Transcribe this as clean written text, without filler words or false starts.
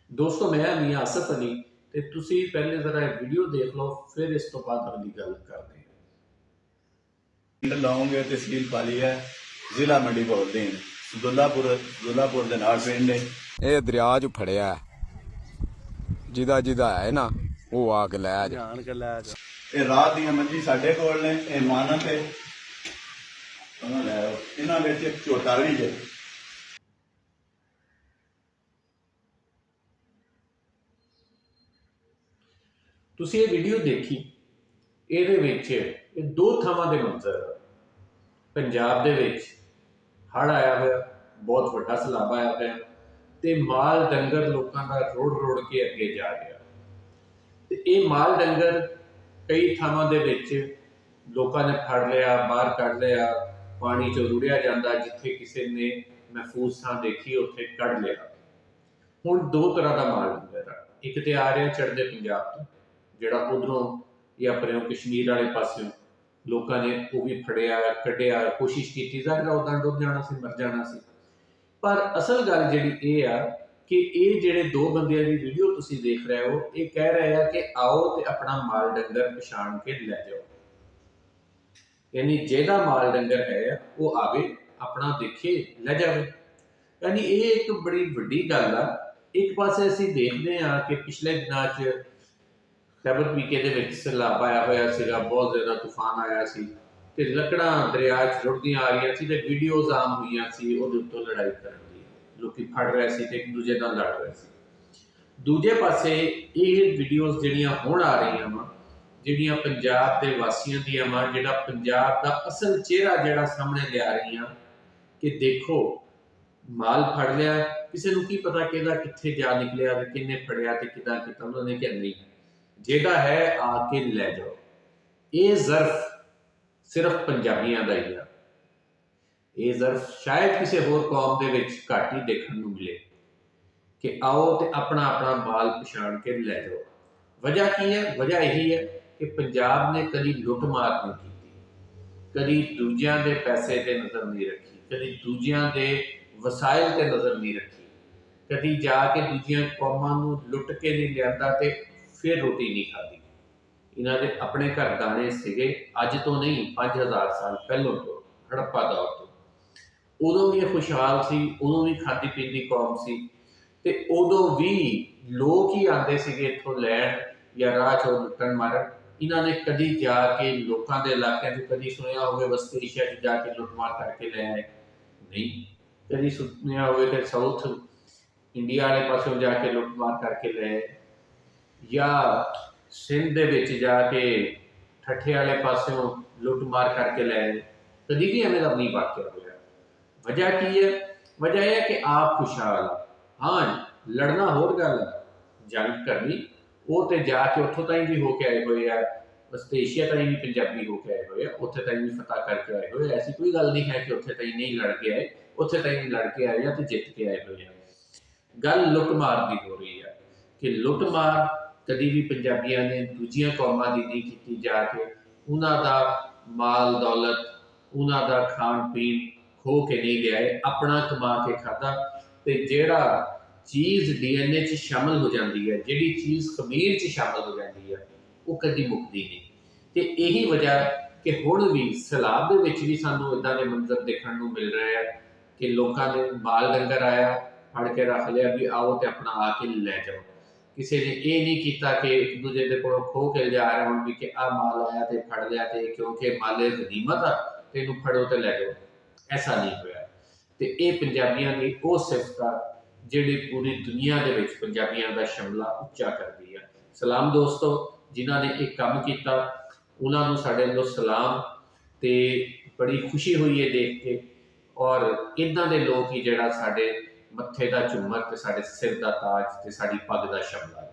दोस्तों मैं मियाँ आसिफ अली ਤੇ ਤੁਸੀਂ ਪਹਿਲੇ ਜ਼ਰਾ ਇਹ ਵੀਡੀਓ ਦੇਖ ਲਓ ਫਿਰ ਇਸ ਤੋਂ ਬਾਅਦ ਅਗਲੀ ਗੱਲ ਕਰਦੇ ਹਾਂ। ਪਿੰਡ ਲੌਂਗ ਹੈ, ਤਹਿਸੀਲ ਪਾਲੀ ਹੈ, ਜ਼ਿਲ੍ਹਾ ਮੰਡੀ ਬਹਾਉਦੀਨ, ਦੁੱਲਾਪੁਰ ਦੇ ਨਾਲ ਪਿੰਡ ਹੈ। ਇਹ ਦਰਿਆ 'ਚ ਫੜਿਆ ਜਿਹਦਾ ਹੈ ਨਾ ਉਹ ਆ ਕੇ ਲੈ ਜਾ। ਇਹ ਰਾਤ ਦੀਆਂ ਮੰਜੀ ਸਾਡੇ ਕੋਲ ਨੇ, ਇਹ ਮਾਨਤ ਹੈ ਉਹਨਾਂ ਲੈ ਆਓ। ਇਹਨਾਂ ਵਿੱਚ ਇੱਕ ਝੋਟਾ ਵੀ ਹੈ। ਤੁਸੀਂ ਇਹ ਵੀਡੀਓ ਦੇਖੀ, ਇਹਦੇ ਵਿੱਚ ਇਹ ਦੋ ਥਾਵਾਂ ਦੇ ਮੰਜ਼ਰ। ਪੰਜਾਬ ਦੇ ਵਿੱਚ ਹੜ੍ਹ ਆਇਆ ਹੋਇਆ, ਬਹੁਤ ਵੱਡਾ ਸੈਲਾਬ ਆਇਆ ਹੋਇਆ ਤੇ ਮਾਲ ਡੰਗਰ ਲੋਕਾਂ ਦਾ ਰੋੜ ਕੇ ਅੱਗੇ ਜਾ ਰਿਹਾ। ਤੇ ਇਹ ਮਾਲ ਡੰਗਰ ਕਈ ਥਾਵਾਂ ਦੇ ਵਿੱਚ ਲੋਕਾਂ ਨੇ ਫੜ ਲਿਆ, ਬਾਹਰ ਕੱਢ ਲਿਆ, ਪਾਣੀ 'ਚ ਰੁੜਿਆ ਜਾਂਦਾ। ਜਿੱਥੇ ਕਿਸੇ ਨੇ ਮਹਿਫੂਜ਼ ਥਾਂ ਦੇਖੀ ਉੱਥੇ ਕੱਢ ਲਿਆ। ਹੁਣ ਦੋ ਤਰ੍ਹਾਂ ਦਾ ਮਾਲ ਡੰਗਰ ਆ। ਇੱਕ ਤੇ ਆ ਰਿਹਾ ਚੜ੍ਹਦੇ ਪੰਜਾਬ ਤੋਂ, ਜਿਹੜਾ ਉਧਰੋਂ ਜਾਂ ਪਰਿਓਂ ਕਸ਼ਮੀਰ ਵਾਲੇ ਪਾਸਿਓਂ ਲੋਕਾਂ ਨੇ ਉਹ ਵੀ ਫੜਿਆ, ਕੱਢਿਆ, ਕੋਸ਼ਿਸ਼ ਕੀਤੀ। ਜ਼ਾਹਿਰ ਉੱਦਾਂ ਡੁੱਬ ਜਾਣਾ ਸੀ, ਮਰ ਜਾਣਾ ਸੀ। ਪਰ ਅਸਲ ਗੱਲ ਜਿਹੜੀ ਇਹ ਆ ਕਿ ਇਹ ਜਿਹੜੇ ਦੋ ਬੰਦਿਆਂ ਦੀ ਵੀਡੀਓ ਤੁਸੀਂ ਦੇਖ ਰਹੇ ਹੋ, ਇਹ ਕਹਿ ਰਹੇ ਆ ਕਿ ਆਓ ਤੇ ਆਪਣਾ ਮਾਲ ਡੰਗਰ ਪਛਾਣ ਕੇ ਲੈ ਜਾਓ। ਯਾਨੀ ਜਿਹਦਾ ਮਾਲ ਡੰਗਰ ਹੈ ਉਹ ਆਵੇ, ਆਪਣਾ ਦੇਖੇ, ਲੈ ਜਾਵੇ। ਯਾਨੀ ਇਹ ਇੱਕ ਬੜੀ ਵੱਡੀ ਗੱਲ ਆ। ਇੱਕ ਪਾਸੇ ਅਸੀਂ ਦੇਖਦੇ ਹਾਂ ਕਿ ਪਿਛਲੇ ਦਿਨਾਂ 'ਚ ਖੈਬਰ ਪੀਕੇ ਦੇ ਵਿੱਚ ਸੈਲਾਬ ਆਇਆ ਹੋਇਆ ਸੀਗਾ, ਬਹੁਤ ਜ਼ਿਆਦਾ ਤੂਫਾਨ ਆਇਆ ਸੀ ਤੇ ਲੱਕੜਾਂ ਦਰਿਆ 'ਚ ਰੁੜਦੀਆਂ ਆ ਰਹੀਆਂ ਸੀ ਤੇ ਵੀਡੀਓਜ਼ ਆਮ ਹੋਈਆਂ ਸੀ ਉਹਦੇ ਉੱਤੋਂ ਲੜਾਈ ਕਰਨ ਦੀ। ਲੋਕੀ ਫੜ ਰਹੇ ਸੀ ਤੇ ਇੱਕ ਦੂਜੇ ਨਾਲ ਲੜ ਰਹੇ ਸੀ। ਦੂਜੇ ਪਾਸੇ ਇਹ ਵੀਡੀਓਜ਼ ਜਿਹੜੀਆਂ ਹੁਣ ਆ ਰਹੀਆਂ ਵਾ, ਜਿਹੜੀਆਂ ਪੰਜਾਬ ਦੇ ਵਾਸੀਆਂ ਦੀਆਂ ਵਾ, ਜਿਹੜਾ ਪੰਜਾਬ ਦਾ ਅਸਲ ਚਿਹਰਾ ਜਿਹੜਾ ਸਾਹਮਣੇ ਲਿਆ ਰਹੀਆਂ ਕਿ ਦੇਖੋ ਮਾਲ ਫੜ ਲਿਆ, ਕਿਸੇ ਨੂੰ ਕੀ ਪਤਾ ਕਿਹਦਾ ਕਿੱਥੇ ਜਾ ਨਿਕਲਿਆ ਤੇ ਕਿੰਨੇ ਫੜਿਆ ਤੇ ਕਿੱਦਾਂ ਕੀਤਾ। ਉਹਨਾਂ ਨੇ ਕਿਹਾ ਨਹੀਂ, ਜਿਹੜਾ ਹੈ ਆ ਕੇ ਲੈ ਜਾਓ। ਇਹ ਜ਼ਰਫ ਸਿਰਫ ਪੰਜਾਬੀਆਂ ਦਾ ਹੀ ਆ। ਇਹ ਜ਼ਰਫ ਸ਼ਾਇਦ ਕਿਸੇ ਹੋਰ ਕੌਮ ਦੇ ਵਿੱਚ ਘੱਟ ਹੀ ਦੇਖਣ ਨੂੰ ਮਿਲੇ ਕਿ ਆਓ ਤੇ ਆਪਣਾ ਮਾਲ ਪਛਾਣ ਕੇ ਲੈ ਜਾਓ। ਵਜ੍ਹਾ ਕੀ ਹੈ? ਵਜ੍ਹਾ ਇਹੀ ਹੈ ਕਿ ਪੰਜਾਬ ਨੇ ਕਦੀ ਲੁੱਟ ਮਾਰ ਨਹੀਂ ਕੀਤੀ, ਕਦੀ ਦੂਜਿਆਂ ਦੇ ਪੈਸੇ ਤੇ ਨਜ਼ਰ ਨਹੀਂ ਰੱਖੀ, ਕਦੀ ਦੂਜਿਆਂ ਦੇ ਵਸਾਇਲ ਤੇ ਨਜ਼ਰ ਨਹੀਂ ਰੱਖੀ, ਕਦੀ ਜਾ ਕੇ ਦੂਜੀਆਂ ਕੌਮਾਂ ਨੂੰ ਲੁੱਟ ਕੇ ਨਹੀਂ ਲਿਆਂਦਾ ਤੇ ਫਿਰ ਰੋਟੀ ਨਹੀਂ ਖਾਧੀ। ਇਹਨਾਂ ਦੇ ਆਪਣੇ ਘਰ ਦਾਣੇ ਸੀਗੇ, ਅੱਜ ਤੋਂ ਨਹੀਂ 5000 ਸਾਲ ਪਹਿਲੋਂ ਤੋਂ, ਹੜੱਪਾ ਦੌਰ ਤੋਂ। ਉਦੋਂ ਵੀ ਇਹ ਖੁਸ਼ਹਾਲ ਸੀ, ਉਦੋਂ ਵੀ ਖਾਦੀ ਪੀਂਦੀ ਕੌਮ ਸੀ ਤੇ ਉਦੋਂ ਵੀ ਲੋਕ ਹੀ ਆਉਂਦੇ ਸੀਗੇ ਇੱਥੋਂ ਲੈਣ ਜਾਂ ਰਾਹ 'ਚੋਂ ਲੁੱਟਣ ਮਾਰਨ। ਇਹਨਾਂ ਨੇ ਕਦੀ ਜਾ ਕੇ ਲੋਕਾਂ ਦੇ ਇਲਾਕਿਆਂ 'ਚ ਕਦੀ ਸੁਣਿਆ ਹੋਵੇ ਵਸਤੀ ਏਸ਼ੀਆ 'ਚ ਜਾ ਕੇ ਲੁੱਟਮਾਰ ਕਰਕੇ ਲੈ ਆਏ? ਨਹੀਂ। ਕਦੀ ਸੁਣਿਆ ਹੋਵੇ ਕਿ ਸਾਊਥ ਇੰਡੀਆ ਵਾਲੇ ਪਾਸੋਂ ਜਾ ਕੇ ਲੁੱਟਮਾਰ ਕਰਕੇ ਲੈ ਆਏ, ਜਾਂ ਸਿੰਧ ਦੇ ਵਿੱਚ ਜਾ ਕੇ ਠੱਠੇ ਵਾਲੇ ਪਾਸਿਓਂ ਲੁੱਟਮਾਰ ਕਰਕੇ ਲੈ ਆਏ? ਕਦੀ ਵੀ ਐਵੇਂ ਦਾ ਨਹੀਂ ਵਾਕਿਆ ਹੋਇਆ। ਵਜ੍ਹਾ ਕੀ ਹੈ? ਵਜ੍ਹਾ ਇਹ ਹੈ ਕਿ ਆਪ ਖੁਸ਼ਹਾਲ। ਹਾਂ, ਲੜਨਾ ਹੋਰ ਗੱਲ ਹੈ, ਜੰਗ ਕਰਨੀ ਉਹ ਤੇ ਜਾ ਕੇ ਉੱਥੋਂ ਤਾਈਂ ਵੀ ਹੋ ਕੇ ਆਏ ਹੋਏ ਆ, ਵਸਤੇ ਏਸ਼ੀਆ ਤਾਈਂ ਵੀ ਪੰਜਾਬੀ ਹੋ ਕੇ ਆਏ ਹੋਏ ਆ, ਉੱਥੇ ਤਾਈਂ ਵੀ ਫਤਹ ਕਰਕੇ ਆਏ ਹੋਏ। ਐਸੀ ਕੋਈ ਗੱਲ ਨਹੀਂ ਹੈ ਕਿ ਉੱਥੇ ਤਾਈਂ ਨਹੀਂ ਲੜ ਕੇ ਆਏ, ਉੱਥੇ ਤਾਈਂ ਵੀ ਲੜ ਕੇ ਆਏ ਆ ਤੇ ਜਿੱਤ ਕੇ ਆਏ ਹੋਏ ਆ। ਗੱਲ ਲੁੱਟਮਾਰ ਦੀ ਹੋ ਰਹੀ ਹੈ ਕਿ ਲੁੱਟਮਾਰ ਕਦੀ ਵੀ ਪੰਜਾਬੀਆਂ ਨੇ ਦੂਜੀਆਂ ਕੌਮਾਂ ਦੀ ਨਹੀਂ ਕੀਤੀ। ਜਾ ਕੇ ਉਹਨਾਂ ਦਾ ਮਾਲ ਦੌਲਤ, ਉਹਨਾਂ ਦਾ ਖਾਣ ਪੀਣ ਖੋ ਕੇ ਨਹੀਂ ਲਿਆਏ, ਆਪਣਾ ਕਮਾ ਕੇ ਖਾਧਾ। ਤੇ ਜਿਹੜਾ ਚੀਜ਼ DNA 'ਚ ਸ਼ਾਮਲ ਹੋ ਜਾਂਦੀ ਹੈ, ਜਿਹੜੀ ਚੀਜ਼ ਖਮੀਰ 'ਚ ਸ਼ਾਮਲ ਹੋ ਜਾਂਦੀ ਹੈ, ਉਹ ਕਦੀ ਮੁੱਕਦੀ ਨਹੀਂ। ਤੇ ਇਹੀ ਵਜ੍ਹਾ ਕਿ ਹੁਣ ਵੀ ਸੈਲਾਬ ਦੇ ਵਿੱਚ ਵੀ ਸਾਨੂੰ ਇੱਦਾਂ ਦੇ ਮੰਜ਼ਰ ਦੇਖਣ ਨੂੰ ਮਿਲ ਰਹੇ ਆ ਕਿ ਲੋਕਾਂ ਨੇ ਮਾਲ ਡੰਗਰ ਆਇਆ, ਫੜ ਕੇ ਰੱਖ ਲਿਆ ਵੀ ਆਓ ਤੇ ਆਪਣਾ ਆ ਕੇ ਲੈ ਜਾਓ। ਕਿਸੇ ਨੇ ਇਹ ਨਹੀਂ ਕੀਤਾ ਕਿ ਇੱਕ ਦੂਜੇ ਦੇ ਕੋਲੋਂ ਖੋਹ ਕੇ ਲਿਜਾ ਰਹੇ ਹੋਣ ਵੀ ਕਿ ਆਹ ਮਾਲ ਆਇਆ ਤੇ ਫੜ ਲਿਆ ਤੇ ਕਿਉਂਕਿ ਮਾਲੇ ਗਨੀਮਤ ਆ ਤੇ ਇਹਨੂੰ ਫੜੋ ਤੇ ਲੈ ਜਾਓ। ਐਸਾ ਨਹੀਂ ਹੋਇਆ। ਤੇ ਇਹ ਪੰਜਾਬੀਆਂ ਦੀ ਉਹ ਸਿਫਤ ਆ ਜਿਹੜੀ ਪੂਰੀ ਦੁਨੀਆ ਦੇ ਵਿੱਚ ਪੰਜਾਬੀਆਂ ਦਾ ਸ਼ਮਲਾ ਉੱਚਾ ਕਰਦੀ ਆ। ਸਲਾਮ ਦੋਸਤੋ, ਜਿਨ੍ਹਾਂ ਨੇ ਇਹ ਕੰਮ ਕੀਤਾ ਉਹਨਾਂ ਨੂੰ ਸਾਡੇ ਵੱਲੋਂ ਸਲਾਮ। ਤੇ ਬੜੀ ਖੁਸ਼ੀ ਹੋਈ ਹੈ ਦੇਖ ਕੇ। ਔਰ ਇੱਦਾਂ ਦੇ ਲੋਕ ਹੀ ਜਿਹੜਾ ਸਾਡੇ ਮੱਥੇ ਦਾ ਝੁੰਮਰ ਤੇ ਸਾਡੇ ਸਿਰ ਦਾ ਤਾਜ ਤੇ ਸਾਡੀ ਪੱਗ ਦਾ ਸ਼ਮਲਾ।